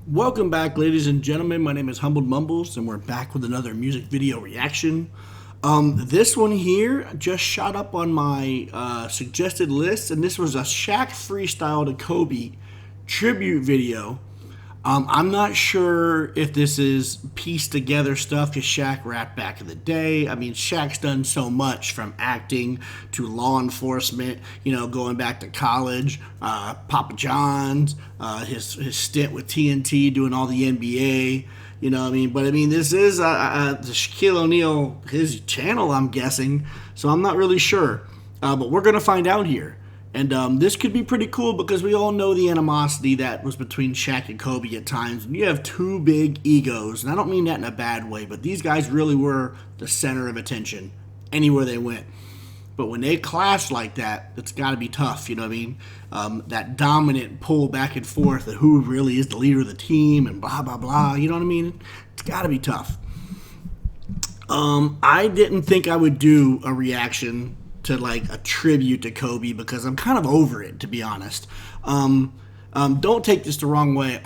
Welcome back, ladies and gentlemen. My name is Humbled Mumbles, and we're back with another music video reaction. This one here just shot up on my suggested list, and this was a Shaq freestyle to Kobe tribute video. I'm not sure if this is pieced together stuff because Shaq rapped back in the day. I mean, Shaq's done so much from acting to law enforcement, going back to college, Papa John's, his stint with TNT, doing all the NBA. But this is the Shaquille Oneal, his channel, I'm guessing. So I'm not really sure. But we're going to find out here. And this could be pretty cool because we all know the animosity that was between Shaq and Kobe at times. And you have two big egos, and I don't mean that in a bad way, but these guys really were the center of attention anywhere they went. But when they clash like that, it's got to be tough, that dominant pull back and forth of who really is the leader of the team and blah, blah, blah, It's got to be tough. I didn't think I would do a reaction to like a tribute to Kobe because I'm kind of over it, to be honest. Don't take this the wrong way.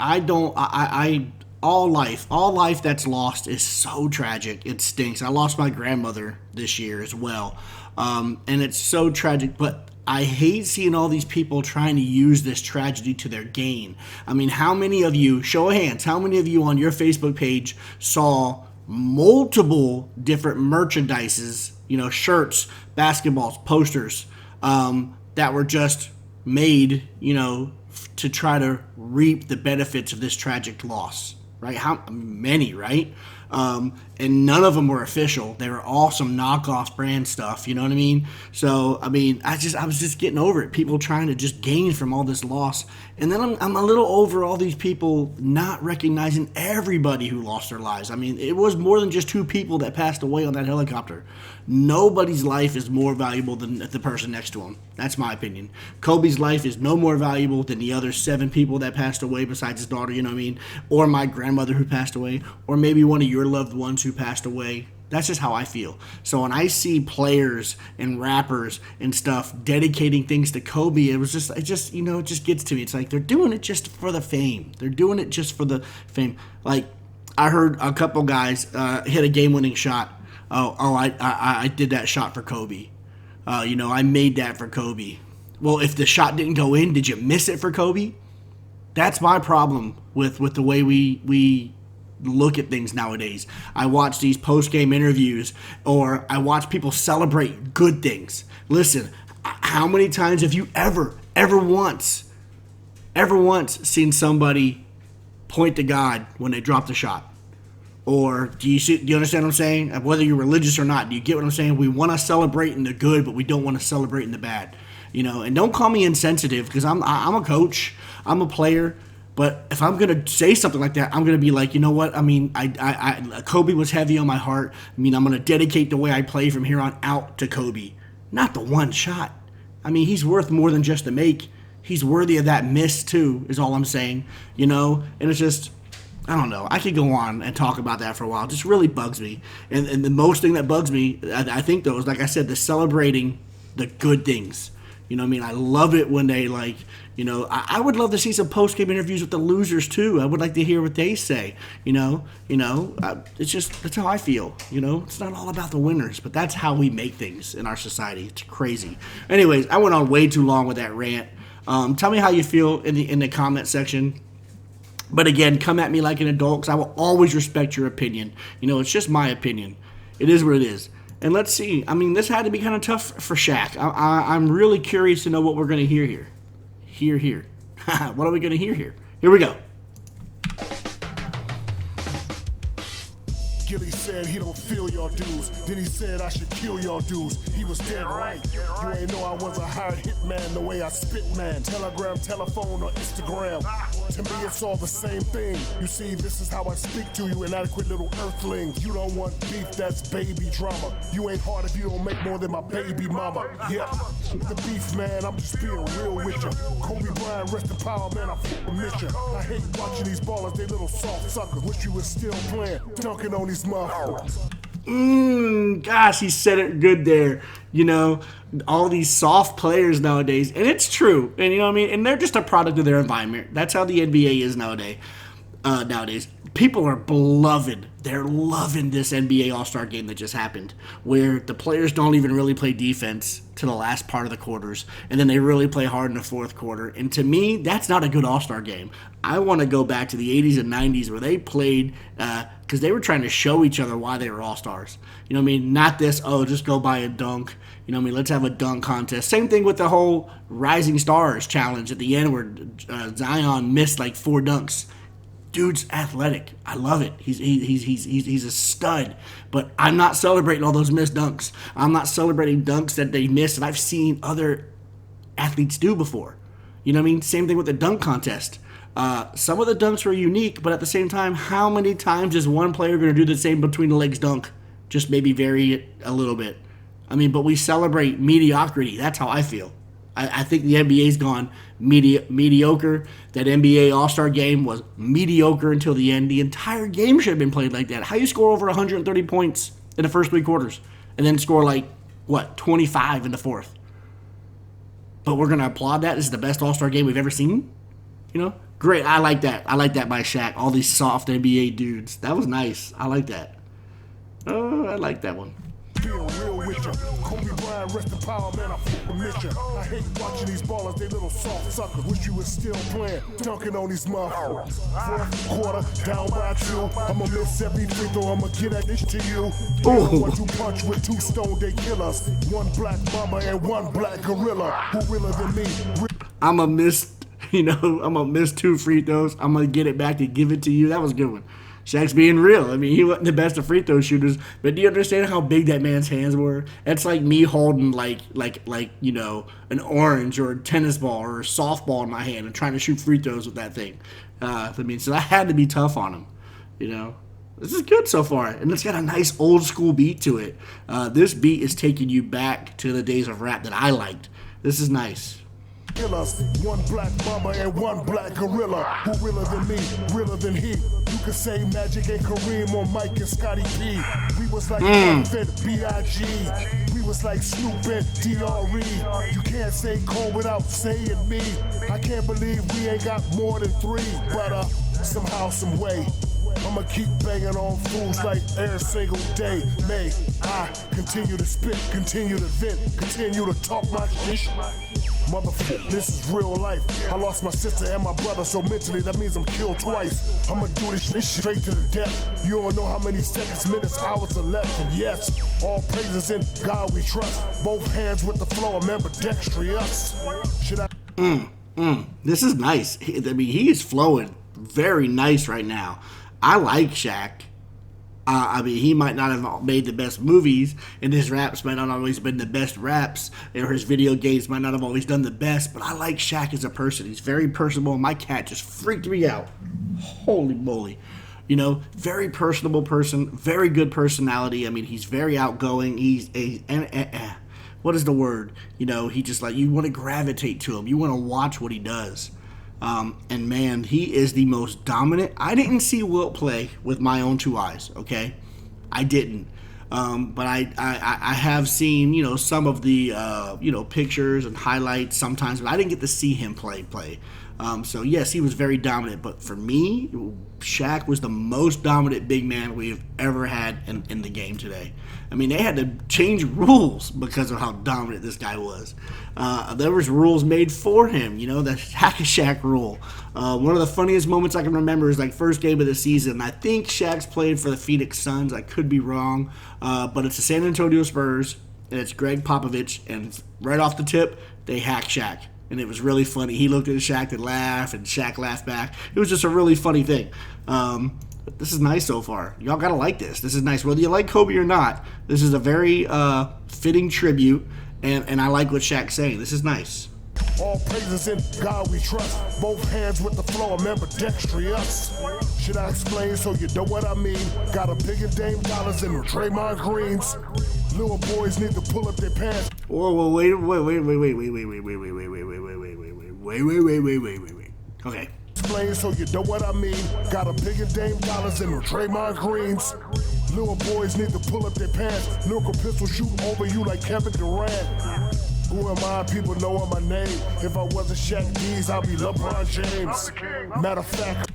All life that's lost is so tragic. It stinks. I lost my grandmother this year as well. And it's so tragic, but I hate seeing all these people trying to use this tragedy to their gain. I mean, how many of you, show of hands, how many of you on your Facebook page saw multiple different merchandises, shirts, basketballs, posters, that were just made, to try to reap the benefits of this tragic loss, right? How many, right? And none of them were official. They were all some knockoff brand stuff, you know what I mean? So, I was just getting over it. People trying to just gain from all this loss. And then I'm a little over all these people not recognizing everybody who lost their lives. I mean, it was more than just two people that passed away on that helicopter. Nobody's life is more valuable than the person next to him. That's my opinion. Kobe's life is no more valuable than the other 7 people that passed away besides his daughter, or my grandmother who passed away, or maybe one of your loved ones who passed away. That's just how I feel. So when I see players and rappers and stuff dedicating things to Kobe, it just gets to me. It's like they're doing it just for the fame. They're doing it just for the fame. Like I heard a couple guys hit a game-winning shot. I did that shot for Kobe. I made that for Kobe. Well, if the shot didn't go in, did you miss it for Kobe? That's my problem with the way we look at things nowadays. I watch these post-game interviews, or I watch people celebrate good things. Listen, how many times have you ever once seen somebody point to God when they dropped a shot? Or do you understand what I'm saying? Whether you're religious or not, do you get what I'm saying? We want to celebrate in the good, but we don't want to celebrate in the bad. And don't call me insensitive because I'm a coach, I'm a player. But if I'm gonna say something like that, I'm gonna be like, you know what? Kobe was heavy on my heart. I'm gonna dedicate the way I play from here on out to Kobe, not the one shot. He's worth more than just a make. He's worthy of that miss too, is all I'm saying. And it's just, I don't know. I could go on and talk about that for a while. It just really bugs me. And the most thing that bugs me, I think, though, is like I said, the celebrating the good things. I love it when they I would love to see some post-game interviews with the losers too. I would like to hear what they say. It's just, that's how I feel. It's not all about the winners, but that's how we make things in our society. It's crazy. Anyways, I went on way too long with that rant. Tell me how you feel in the comment section. But again, come at me like an adult because I will always respect your opinion. It's just my opinion. It is what it is. And let's see. This had to be kind of tough for Shaq. I'm really curious to know what we're going to hear here. Here. What are we going to hear here? Here we go. Gilly said he don't feel your dudes. Then he said I should kill your dudes. He was dead right. You ain't know I was a hired hitman the way I spit, man. Telegram, telephone, or Instagram. To me, it's all the same thing. You see, this is how I speak to you, inadequate little earthlings. You don't want beef, that's baby drama. You ain't hard if you don't make more than my baby mama. Yep, the beef, man, I'm just being real with you. Kobe Bryant, rest in power, man, I f***ing miss you. I hate watching these ballers, they little soft suckers. Wish you was still playing, dunking on these motherfuckers. Gosh, he said it good there. All these soft players nowadays, and it's true. And and they're just a product of their environment. That's how the NBA is nowadays. nowadays. People are beloved. They're loving this NBA All-Star game that just happened, where the players don't even really play defense to the last part of the quarters, and then they really play hard in the fourth quarter. And to me, that's not a good All-Star game. I want to go back to the 80s and 90s where they played because they were trying to show each other why they were All-Stars. You know what I mean? Not this, oh, just go buy a dunk. You know what I mean? Let's have a dunk contest. Same thing with the whole Rising Stars challenge at the end where Zion missed like 4 dunks. Dude's athletic. I love it. He's a stud. But I'm not celebrating all those missed dunks. I'm not celebrating dunks that they missed that I've seen other athletes do before. You know what I mean? Same thing with the dunk contest. Some of the dunks were unique, but at the same time, how many times is one player going to do the same between the legs dunk? Just maybe vary it a little bit. I mean, but we celebrate mediocrity. That's how I feel. I think the NBA's gone mediocre. That NBA All-Star game was mediocre until the end. The entire game should have been played like that. How you score over 130 points in the first 3 quarters and then score 25 in the fourth? But we're going to applaud that. This is the best All-Star game we've ever seen? You know? Great. I like that. I like that by Shaq. All these soft NBA dudes. That was nice. I like that. I like that one. Being real with ya. Kobe Bryant, rest in power, man, I fuck miss ya. I hate watching these ballers, they little soft suckers. Wish you was still playing, dunking on these motherfuckers. Fourth quarter, down by 2. I'ma miss every free throw, I'ma get that dish to you. One you punch with 2 stone, they kill us. 1 black mama and 1 black gorilla. Who realer than me? I'ma miss 2 free throws. I'm gonna get it back and give it to you. That was a good one. Shaq's being real. I mean, he wasn't the best of free throw shooters, but do you understand how big that man's hands were? It's like me holding an orange or a tennis ball or a softball in my hand and trying to shoot free throws with that thing. So I had to be tough on him. You know, this is good so far, and it's got a nice old school beat to it. This beat is taking you back to the days of rap that I liked. This is nice. Kill us. 1 black mama and 1 black gorilla. Who realer than me, realer than he. You could say Magic and Kareem or Mike and Scotty P. We was like B.I.G. We was like Snoop and D.R.E. You can't say Cole without saying me. I can't believe we ain't got more than 3. But somehow, some way, I'ma keep banging on fools like every single day. May I continue to spit, continue to vent, continue to talk my shit. Motherfucker, this is real life. I lost my sister and my brother, so mentally that means I'm killed twice. I'ma do this shit straight to the death. You don't know how many seconds, minutes, hours are left. And yes, all praises in God we trust. Both hands with the flow, remember dexterous. Should I? This is nice. He is flowing very nice right now. I like Shaq. He might not have made the best movies, and his raps might not have always been the best raps, or his video games might not have always done the best, but I like Shaq as a person. He's very personable, and my cat just freaked me out. Holy moly. You know, very personable person, very good personality. I mean, he's very outgoing. What is the word? You know, he just you want to gravitate to him. You want to watch what he does. And man, he is the most dominant. I didn't see Wilt play with my own 2 eyes, okay? I didn't. But I have seen, some of the, pictures and highlights sometimes, but I didn't get to see him play. So yes, he was very dominant, but for me, Shaq was the most dominant big man we've ever had in the game today. I mean, they had to change rules because of how dominant this guy was. There was rules made for him, the Hack-a-Shaq rule. One of the funniest moments I can remember is first game of the season. I think Shaq's played for the Phoenix Suns. I could be wrong, but it's the San Antonio Spurs, and it's Greg Popovich, and right off the tip, they hack Shaq. And it was really funny. He looked at Shaq and laughed, and Shaq laughed back. It was just a really funny thing. But this is nice so far. Y'all gotta like this. This is nice. Whether you like Kobe or not, this is a very fitting tribute, and I like what Shaq's saying. This is nice. All praises in God we trust. Both hands with the flow, remember dexterous. Should I explain so you know what I mean? Got a bigger Dame Dollars than Draymond Greens. Little boys need to pull up their pants. Whoa, wait. Okay. Explain so you know what I mean. Got a bigger Dame Dollars than Draymond Greens. Little boys need to pull up their pants. Lyrical pistol shoot over you like Kevin Durant. Who am I? People know my name. If I wasn't Shaq D's, I'd be LeBron James. Matter of fact.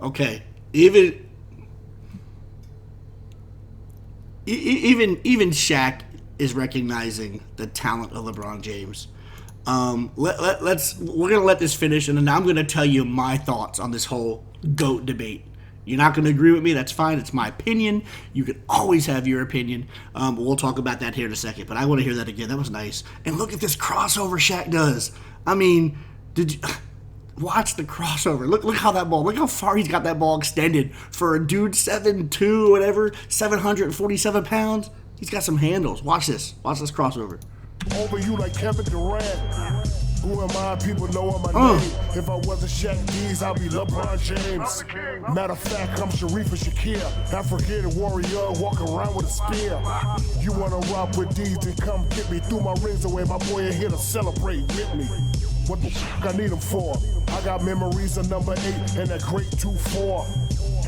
Okay, even Shaq is recognizing the talent of LeBron James. We're gonna let this finish, and then I'm gonna tell you my thoughts on this whole GOAT debate. You're not gonna agree with me. That's fine. It's my opinion. You can always have your opinion. We'll talk about that here in a second. But I want to hear that again. That was nice. And look at this crossover Shaq does. I mean, did you watch the crossover? Look how that ball. Look how far he's got that ball extended for a dude 7'2", whatever, 747 pounds. He's got some handles. Watch this. Watch this crossover. Over you like Kevin Durant. Who am I? People know my name. If I wasn't Shaq D's, I'd be LeBron James. Matter of fact, I'm Sharif and Shaquille. African warrior, walk around with a spear. You wanna rock with D's, then come get me. Threw my rings away, my boy ain't here to celebrate with me. What the fuck I need him for? I got memories of number 8 and that great 2-4.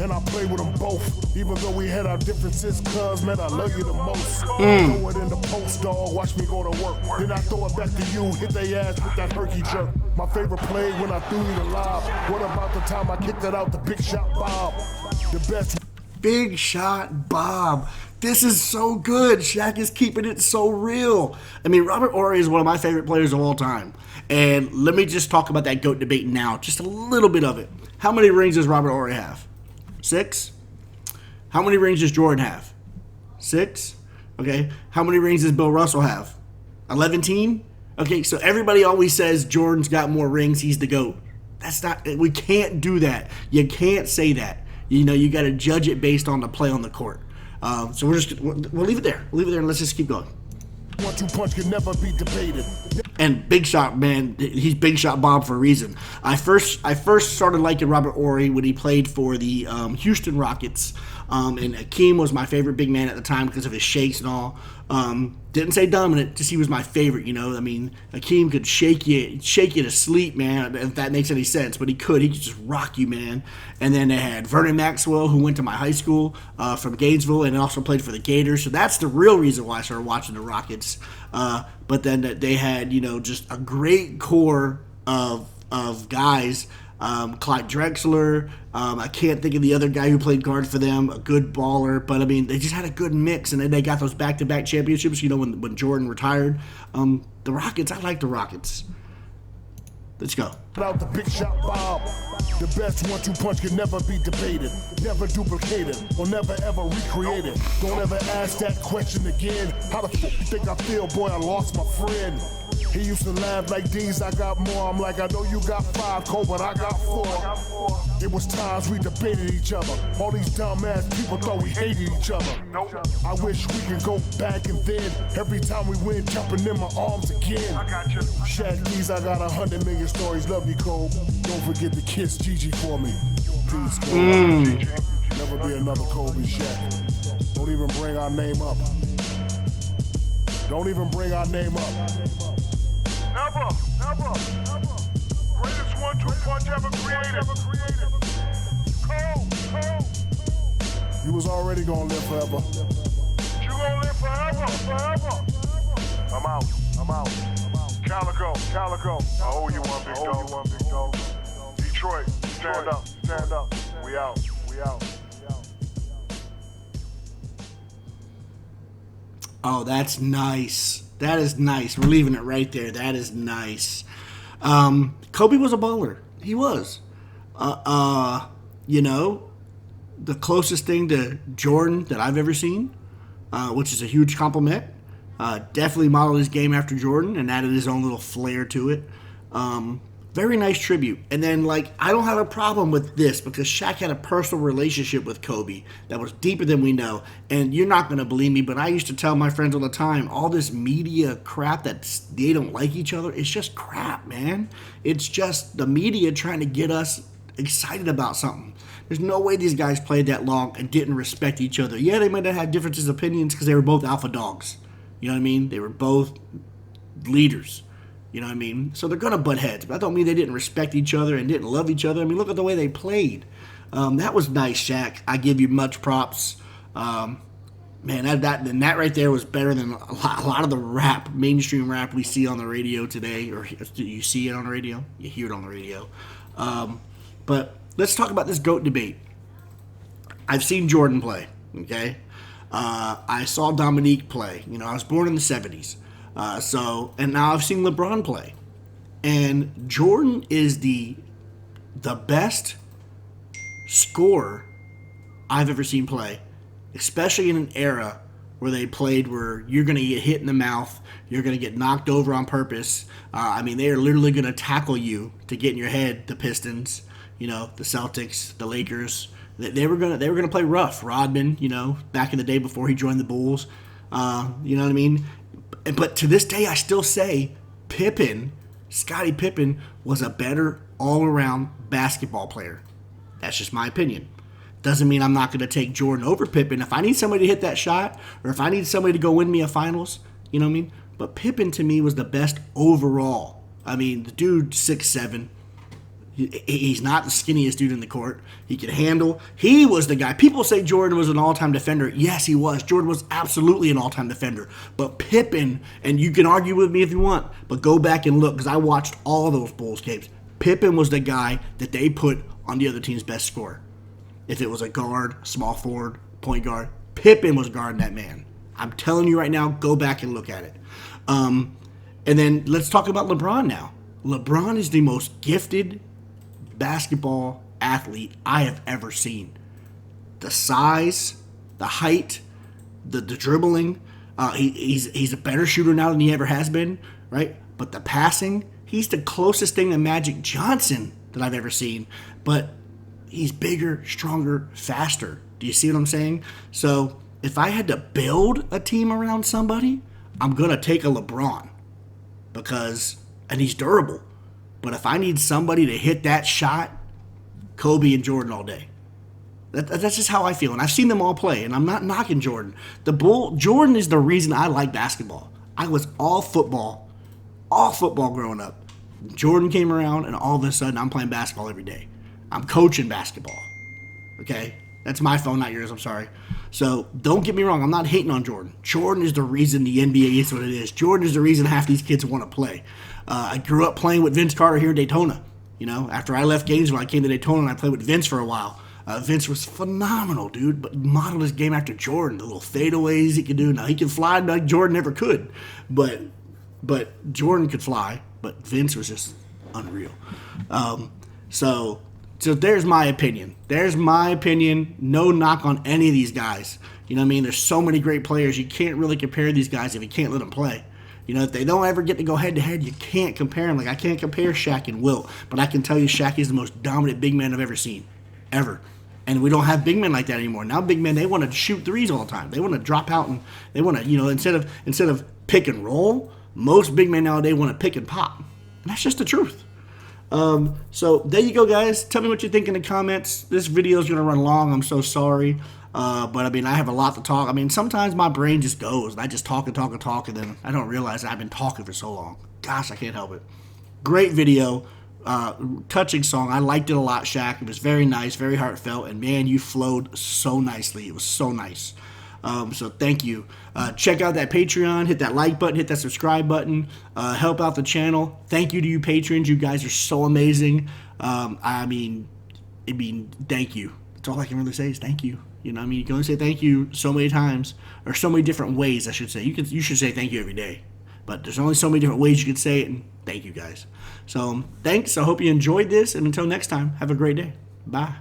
And I play with them both, even though we had our differences, cuz, man, I love you the most. Throw it in the post, dog, watch me go to work. Then I throw it back to you, hit they ass with that herky jerk. My favorite play when I threw you the lob. What about the time I kicked it out, the big shot Bob? The best. Big shot Bob. This is so good. Shaq is keeping it so real. I mean, Robert Horry is one of my favorite players of all time. And let me just talk about that GOAT debate now, just a little bit of it. How many rings does Robert Horry have? 6? How many rings does Jordan have? 6? Okay. How many rings does Bill Russell have? 11? Okay, so everybody always says Jordan's got more rings, he's the GOAT. That's not, we can't do that. You can't say that. You know, you got to judge it based on the play on the court. So we'll leave it there. We'll leave it there and let's just keep going. 1-2 punch can never be debated. And Big Shot, man, he's Big Shot Bob for a reason. I first started liking Robert Horry when he played for the Houston Rockets. And Akeem was my favorite big man at the time because of his shakes and all. Didn't say dominant, just he was my favorite, you know. I mean, Akeem could shake you to sleep, man, if that makes any sense. But he could just rock you, man. And then they had Vernon Maxwell, who went to my high school from Gainesville and also played for the Gators. So that's the real reason why I started watching the Rockets. But then they had, you know, just a great core of guys. Clyde Drexler. I can't think of the other guy who played guard for them, a good baller. But, I mean, they just had a good mix, and then they got those back-to-back championships, you know, when Jordan retired. The Rockets, I like the Rockets. Let's go. Out the big shot Bob. The best 1-2 punch can never be debated, never duplicated, or never ever recreated. Don't ever ask that question again. How the fuck you think I feel, boy? I lost my friend. He used to laugh like these, I got more. I'm like, I know you got 5, Cole, but I got 4. It was times we debated each other. All these dumbass people thought we hated each other. I wish we could go back and then every time we win, jumping in my arms again. Shaq Keys, I got 100 million stories. Love you, Cole. Don't forget to kiss Gigi for me. Please, Cole. Never be another Kobe Shaq. Don't even bring our name up. Don't even bring our name up. Never. Greatest 1-2 punch ever created. Cole. You was already gonna live forever. You gonna live forever. I'm out. Calico. I owe you one, big dog. Detroit, stand up. We out. Oh, that's nice. That is nice. We're leaving it right there. That is nice. Kobe was a baller. He was. You know, the closest thing to Jordan that I've ever seen, which is a huge compliment. Definitely modeled his game after Jordan and added his own little flair to it. Very nice tribute. And then, like, I don't have a problem with this because Shaq had a personal relationship with Kobe that was deeper than we know. And you're not going to believe me, but I used to tell my friends all the time, all this media crap that they don't like each other, it's just crap, man. It's just the media trying to get us excited about something. There's no way these guys played that long and didn't respect each other. Yeah, they might have had differences of opinions because they were both alpha dogs. You know what I mean? They were both leaders. You know what I mean? So they're going to butt heads. But that don't mean they didn't respect each other and didn't love each other. I mean, look at the way they played. That was nice, Shaq. I give you much props. Man, that right there was better than a lot of the rap, mainstream rap we see on the radio today. Or you see it on the radio? You hear it on the radio. But let's talk about this GOAT debate. I've seen Jordan play, okay? I saw Dominique play. You know, I was born in the 70s. And now I've seen LeBron play. And Jordan is the best scorer I've ever seen play, especially in an era where they played where you're going to get hit in the mouth, you're going to get knocked over on purpose. They are literally going to tackle you to get in your head. The Pistons, the Celtics, the Lakers, they were going to play rough. Rodman, back in the day before he joined the Bulls, you know what I mean? But to this day, I still say Scottie Pippen was a better all-around basketball player. That's just my opinion. Doesn't mean I'm not going to take Jordan over Pippen. If I need somebody to hit that shot, or if I need somebody to go win me a finals, you know what I mean? But Pippen, to me, was the best overall. I mean, the dude, 6'7". He's not the skinniest dude in the court. He can handle. He was the guy. People say Jordan was an all-time defender. Yes, he was. Jordan was absolutely an all-time defender. But Pippen, and you can argue with me if you want, but go back and look, because I watched all those Bulls games. Pippen was the guy that they put on the other team's best scorer. If it was a guard, small forward, point guard, Pippen was guarding that man. I'm telling you right now, go back and look at it. And then let's talk about LeBron now. LeBron is the most gifted basketball athlete I have ever seen. The size, the height, the dribbling. He's a better shooter now than he ever has been, right? But the passing, he's the closest thing to Magic Johnson that I've ever seen. But he's bigger, stronger, faster. Do you see what I'm saying? So if I had to build a team around somebody, I'm going to take a LeBron and he's durable. But if I need somebody to hit that shot, Kobe and Jordan all day. That's just how I feel. And I've seen them all play, and I'm not knocking Jordan. Jordan is the reason I like basketball. I was all football growing up. Jordan came around, and all of a sudden I'm playing basketball every day. I'm coaching basketball. Okay? That's my phone, not yours. I'm sorry. So don't get me wrong. I'm not hating on Jordan. Jordan is the reason the NBA is what it is. Jordan is the reason half these kids want to play. I grew up playing with Vince Carter here in Daytona. After I left Gainesville, I came to Daytona and I played with Vince for a while. Vince was phenomenal, dude, but modeled his game after Jordan. The little fadeaways he could do. Now, he can fly like Jordan never could. But Jordan could fly, but Vince was just unreal. So there's my opinion. No knock on any of these guys. You know what I mean? There's so many great players. You can't really compare these guys if you can't let them play. If they don't ever get to go head-to-head, you can't compare them. Like, I can't compare Shaq and Wilt, but I can tell you Shaq is the most dominant big man I've ever seen. Ever. And we don't have big men like that anymore. Now big men, they want to shoot threes all the time. They want to drop out, and they want to, instead of pick and roll, most big men nowadays want to pick and pop. And that's just the truth. So there you go, guys. Tell me what you think in the comments. This video is going to run long. I'm so sorry. But I have a lot to talk. Sometimes my brain just goes and I just talk, and then I don't realize I've been talking for so long. Gosh, I can't help it. Great video. Touching song. I liked it a lot, Shaq. It was very nice, very heartfelt, and man, you flowed so nicely. It was so nice. So thank you. Check out that Patreon. Hit that like button. Hit that subscribe button. Help out the channel. Thank you to you patrons. You guys are so amazing. Thank you. That's all I can really say is thank you. You can only say thank you so many times, or so many different ways, I should say. You should say thank you every day. But there's only so many different ways you can say it, and thank you guys. So thanks. I hope you enjoyed this, and until next time, have a great day. Bye.